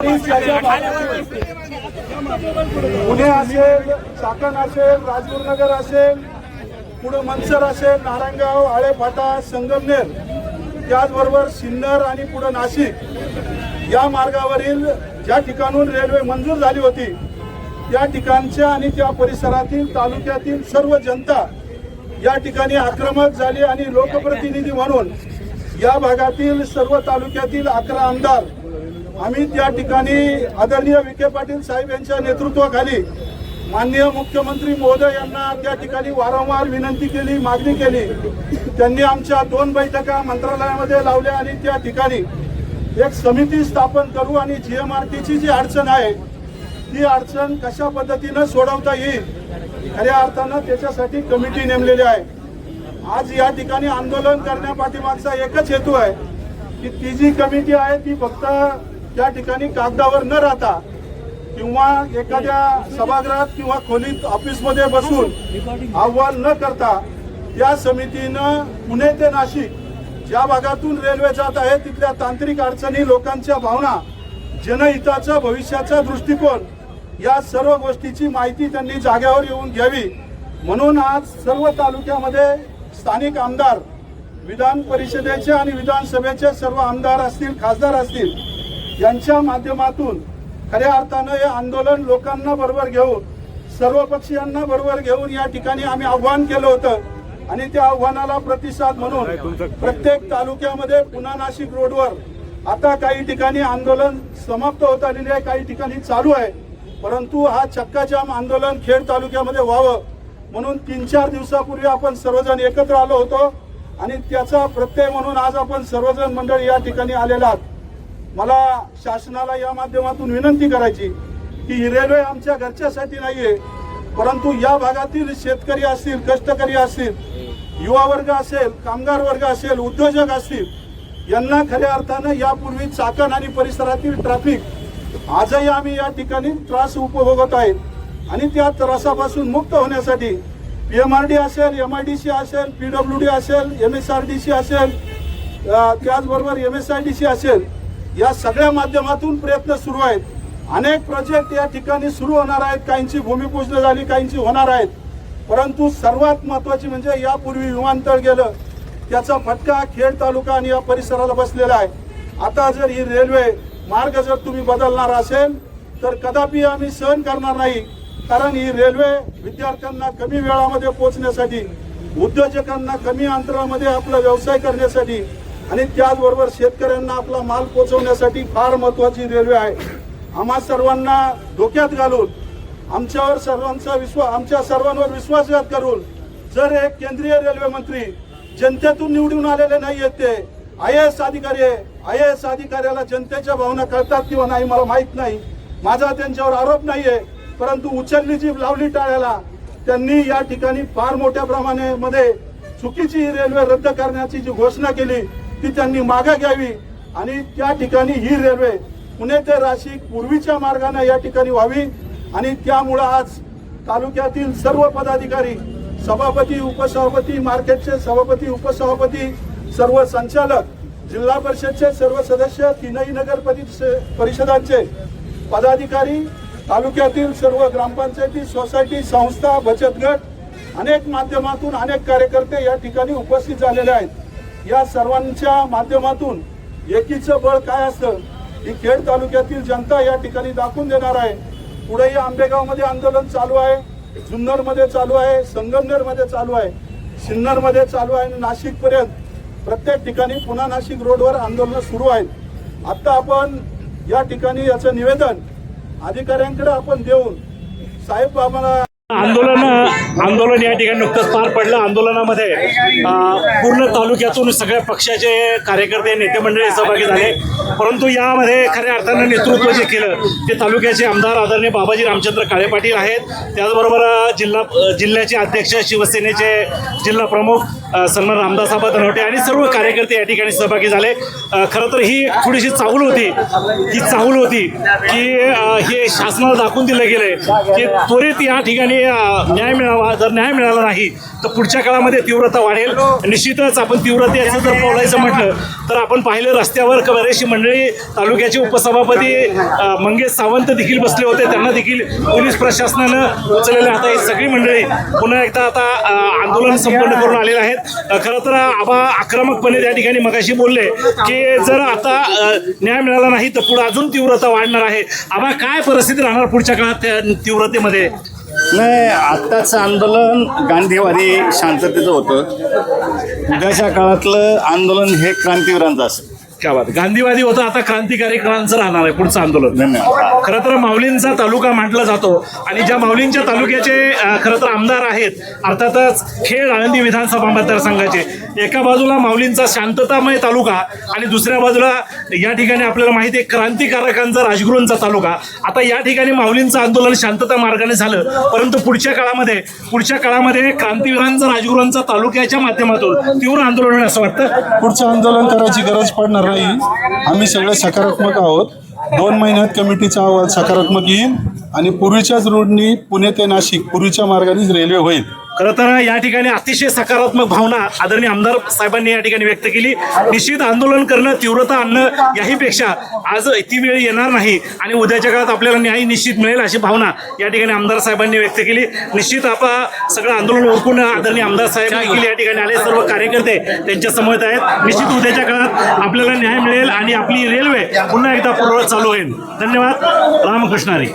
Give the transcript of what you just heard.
पुणे असेल, चाकण असेल, राजगुरुनगर असेल, पुढे मनसर असेल, नारायणगाव, आळेफाटा, संगमनेर, त्याचबरोबर सिन्नर आणि पुढे नाशिक या मार्गावरील ज्या ठिकाणून रेल्वे मंजूर झाली होती त्या ठिकाणच्या आणि त्या परिसरातील तालुक्यातील सर्व जनता या ठिकाणी आक्रमक झाली आणि लोकप्रतिनिधी म्हणून या भागातील सर्व तालुक्यातील 11 आमदार आम्ही त्या ठिकाणी आदरणीय विखे पाटील साहेब यांच्या नेतृत्वाखाली माननीय मुख्यमंत्री महोदय यांना त्या ठिकाणी वारंवार विनंती केली, मागणी केली। त्यांनी आमच्या 2 बैठका मंत्रालयामध्ये लावल्या आणि त्या ठिकाणी एक समिती स्थापन करू आणि जीएमआरटीची जी अडचण आहे ती अडचण कशा पद्धतीने सोडवता येईल खऱ्या अर्थानं त्याच्यासाठी कमिटी नेमलेली आहे। आज या ठिकाणी आंदोलन करण्यापाठीमागचा एकच हेतू आहे की ती जी कमिटी आहे ती फक्त त्या ठिकाणी कागदावर न राहता किंवा एखाद्या सभागृहात किंवा खोलीत ऑफिसमध्ये बसून अहवाल न करता त्या समितीनं पुणे ते नाशिक ज्या भागातून रेल्वे जात आहे तिथल्या तांत्रिक अडचणी, लोकांच्या भावना, जनहिताचा भविष्याचा दृष्टिकोन या सर्व गोष्टीची माहिती त्यांनी जाग्यावर येऊन घ्यावी म्हणून आज सर्व तालुक्यामध्ये स्थानिक आमदार, विधान परिषदेचे आणि विधानसभेचे सर्व आमदार असतील, खासदार असतील यांच्या माध्यमातून खऱ्या अर्थानं हे आंदोलन लोकांना बरोबर घेऊन, सर्व पक्षीयांना बरोबर घेऊन या ठिकाणी आम्ही आव्हान केलं होतं आणि त्या आव्हानाला प्रतिसाद म्हणून प्रत्येक तालुक्यामध्ये पुन्हा नाशिक रोडवर आता काही ठिकाणी आंदोलन समाप्त होत आलेले आहे, काही ठिकाणी चालू आहे, परंतु हा चक्काजाम आंदोलन खेड तालुक्यामध्ये व्हावं म्हणून 3-4 दिवसापूर्वी आपण सर्वजण एकत्र आलो होतो आणि त्याचा प्रत्यय म्हणून आज आपण सर्वजण मंडळी या ठिकाणी आलेला आहात। मला शासनाला या माध्यमातून विनंती करायची की ही रेल्वे आमच्या घरच्यासाठी नाहीये, परंतु या भागातील शेतकरी असतील, कष्टकरी असतील, युवा वर्ग असेल, कामगार वर्ग असेल, उद्योजक असतील यांना खऱ्या अर्थानं यापूर्वी चाकण आणि परिसरातील ट्रॅफिक आजही आम्ही या ठिकाणी त्रास उपभोगत आहेत आणि त्या त्रासापासून मुक्त होण्यासाठी पीएमआरडी असेल, एमआयडीसी असेल, पीडब्ल्यूडी असेल, एमएसआरडीसी असेल, त्याचबरोबर एमएसआयडीसी असेल, या सगळ्या माध्यमातून प्रयत्न सुरू आहेत। अनेक प्रोजेक्ट या ठिकाणी सुरू होणार आहेत, काहींची भूमिपूजन झाली, काहींची होणार आहेत, परंतु सर्वात महत्त्वाची म्हणजे यापूर्वी विमानतळ गेलं त्याचा फटका खेड तालुका आणि या परिसराला बसलेला आहे। आता जर ही रेल्वे मार्ग जर तुम्ही बदलणार असेल तर कदापि आम्ही सहन करणार नाही, कारण ही रेल्वे विद्यार्थ्यांना कमी वेळामध्ये पोहोचण्यासाठी, उद्योजकांना कमी अंतरामध्ये आपला व्यवसाय करण्यासाठी आणि त्याचबरोबर शेतकऱ्यांना आपला माल पोहोचवण्यासाठी फार महत्त्वाची रेल्वे आहे। आम्हा सर्वांना धोक्यात घालून आमच्या सर्वांवर विश्वासघात करून जर एक केंद्रीय रेल्वे मंत्री जनतेतून निवडून आलेले नाही आहेत, ते IAS अधिकारी आहे, IAS अधिकाऱ्याला जनतेच्या भावना कळतात किंवा नाही मला माहित नाही, माझा त्यांच्यावर आरोप नाहीये, परंतु उचलली जीभ लावली टाळ्याला त्यांनी या ठिकाणी फार मोठ्या प्रमाणामध्ये चुकीची रेल्वे रद्द करण्याची जी घोषणा केली ती त्यांनी मागे घ्यावी आणि त्या ठिकाणी ही रेल्वे पुणे ते नाशिक पूर्वीच्या मार्गाने या ठिकाणी व्हावी आणि त्यामुळे आज तालुक्यातील सर्व पदाधिकारी, सभापती, उपसभापती, मार्केटचे सभापती, उपसभापती, सर्व संचालक, जिल्हा परिषदचे सर्व सदस्य, 3ही नगर परिषदांचे पदाधिकारी, तालुक्यातील सर्व ग्रामपंचायती, सोसायटी, संस्था, बचत गट, अनेक माध्यमातून अनेक कार्यकर्ते या ठिकाणी उपस्थित झालेले आहेत। या सर्वांच्या माध्यमातून एकीचं बळ काय असतं ही खेड तालुक्यातील जनता या ठिकाणी दाखवून देणार आहे। पुढेही आंबेगावमध्ये आंदोलन चालू आहे, जुन्नरमध्ये चालू आहे, संगमनेरमध्ये चालू आहे, सिन्नरमध्ये चालू आहे आणि नाशिकपर्यंत प्रत्येक ठिकाणी पुन्हा नाशिक रोडवर आंदोलन सुरू आहेत। आता आपण या ठिकाणी याचं निवेदन अधिकाऱ्यांकडे आपण देऊन साहेब आम्हाला आंदोलन या ठिकाणी नुकतंच पार पडलं। आंदोलनामध्ये पूर्ण तालुक्यातून सगळ्या पक्षाचे कार्यकर्ते, नेते मंडळी सहभागी झाले, परंतु यामध्ये खऱ्या अर्थानं नेतृत्व जे केलं ते तालुक्याचे आमदार आदरणीय बाबाजी रामचंद्र काळे पाटील आहेत, त्याचबरोबर जिल्ह्याचे अध्यक्ष, शिवसेनेचे जिल्हा प्रमुख सन्मान रामदासआबा धनवटे आणि सर्व कार्यकर्ते या ठिकाणी सहभागी झाले। खरं तर ही थोडीशी चाहूल होती की हे शासनाला दाखवून दिलं गेलं की त्वरित या ठिकाणी न्याय मिळावा जर न्याय मिळाला नाही तर पुढच्या काळामध्ये तीव्रता वाढेल. निश्चितच आपण तीव्रतेचं जर बोलायचं म्हटलं तर आपण पाहिलं रस्त्यावर बरेचशी मंडळी, तालुक्याचे उपसभापती मंगेश सावंत देखील बसले होते. त्यांना देखील पोलीस प्रशासनानं उचललेलं आता ही सगळी मंडळी पुन्हा एकदा आता आंदोलन संपन्न करून आलेले आहेत. खरं तर आबा आक्रमकपणे त्या ठिकाणी मगाशी बोलले की जर आता न्याय मिळाला नाही तर पुढे अजून तीव्रता वाढणार आहे. आबा काय परिस्थिती राहणार पुढच्या काळात त्या तीव्रतेमध्ये? नाही, आत्ताचं आंदोलन गांधीवादी शांततेचं होतं. उद्याच्या काळातलं आंदोलन हे क्रांतीवीरांचं असेल. क्या बात. गांधीवादी होतं, आता क्रांतिकारीकांचं राहणार आहे पुढचं आंदोलन. धन्यवाद. खरं तर माऊलींचा तालुका म्हटला जातो आणि ज्या माऊलींच्या तालुक्याचे खरं तर आमदार आहेत अर्थातच खेड आळंदी विधानसभा मतदारसंघाचे, एका बाजूला माऊलींचा शांततामय तालुका आणि दुसऱ्या बाजूला या ठिकाणी आपल्याला माहिती आहे क्रांतिकारकांचा राजगुरूंचा तालुका. आता या ठिकाणी माऊलींचं आंदोलन शांतता मार्गाने झालं, परंतु पुढच्या काळामध्ये क्रांतिवीरांचा राजगुरूंचा तालुक्याच्या माध्यमातून तीव्र आंदोलन होईल असं वाटतं. पुढचं आंदोलन करायची गरज पडणार नाही. आम्ही सगळे सकारात्मक आहोत. 2 महिन्यात कमिटीचा अहवाल सकारात्मक येईल आणि पूर्वीच्याच रोडनी पुणे ते नाशिक पूर्वीच्या मार्गानेच रेल्वे होईल. खरं तर या ठिकाणी अतिशय सकारात्मक भावना आदरणीय आमदार साहेबांनी या ठिकाणी व्यक्त केली. निश्चित आंदोलन करणं, तीव्रता आणणं याहीपेक्षा आज ती वेळ येणार नाही आणि उद्याच्या काळात आपल्याला न्याय निश्चित मिळेल अशी भावना या ठिकाणी आमदार साहेबांनी व्यक्त केली. निश्चित आता सगळं आंदोलन ओळखून आदरणीय आमदार साहेब देखील या ठिकाणी आले, सर्व कार्यकर्ते त्यांच्या समोर आहेत. निश्चित उद्याच्या काळात आपल्याला न्याय मिळेल आणि आपली रेल्वे पुन्हा एकदा पूर्ववत चालू होईल. धन्यवाद. रामकृष्ण हरी.